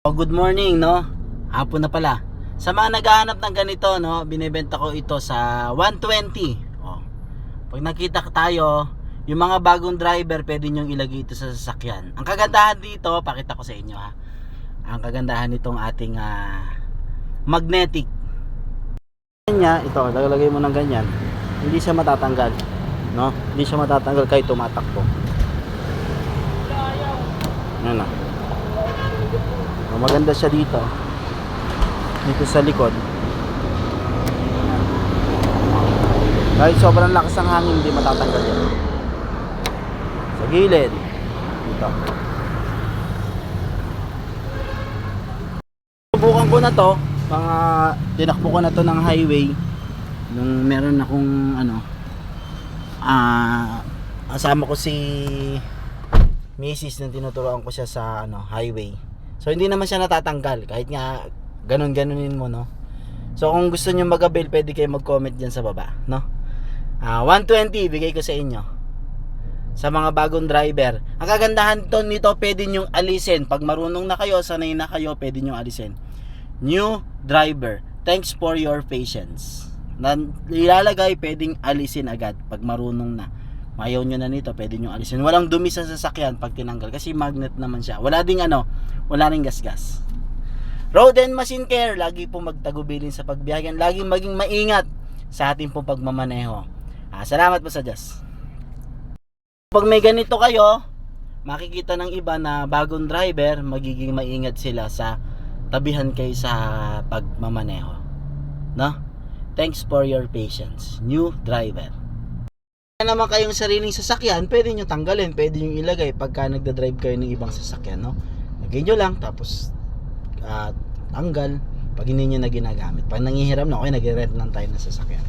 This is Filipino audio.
Good morning, no? Hapon na pala. Sa mga naghahanap ng ganito, no, binebenta ko ito sa 120. Oh. Pag nakita tayo, yung mga bagong driver, pwede nyo ilagay ito sa sasakyan. Ang kagandahan dito, pakita ko sa inyo ha. Ang kagandahan nitong ating magnetic. Ito, lalagay mo ng ganyan. Hindi siya matatanggal, no? Hindi siya matatanggal kahit tumatakbo. Ano na? Maganda siya dito sa likod. Kahit sobrang lakas ng hangin, hindi matatanggal yan. Sa gilid dito. Subukan ko na to, tinakbo ko na to ng highway nung meron akong kasama ko si Mrs. nung tinuturuan ko siya sa highway. So hindi naman siya natatanggal kahit nga ganun-ganunin mo, no. So kung gusto niyo mag-avail, pwede kayo mag-comment diyan sa baba, no. 120 bigay ko sa inyo. Sa mga bagong driver. Ang kagandahan nito, pwede niyo alisin pag marunong na kayo, sanay na kayo, pwede niyo alisin. New driver. Thanks for your patience. Ilalagay, pwedeng alisin agad pag marunong na. Ayaw nyo na nito, pwede nyo alisin. Walang dumi sa sasakyan pag tinanggal kasi magnet naman siya. Wala ring gasgas. Road and Machine Care, lagi po magtagubilin sa pagbiyahe. Laging maging maingat sa ating pong pagmamaneho. Salamat po sa Diyos. Pag may ganito kayo, makikita ng iba na bagong driver, magiging maingat sila sa tabihan kayo sa pagmamaneho. No? Thanks for your patience. New driver. Naman kayong sariling sasakyan, pwede nyo tanggalin, pwede nyo ilagay pagka nagda-drive kayo ng ibang sasakyan, no? Lagay nyo lang, tapos tanggal pag hindi nyo na ginagamit. Pag nangihiram na, okay, nag-rent lang tayo ng sasakyan.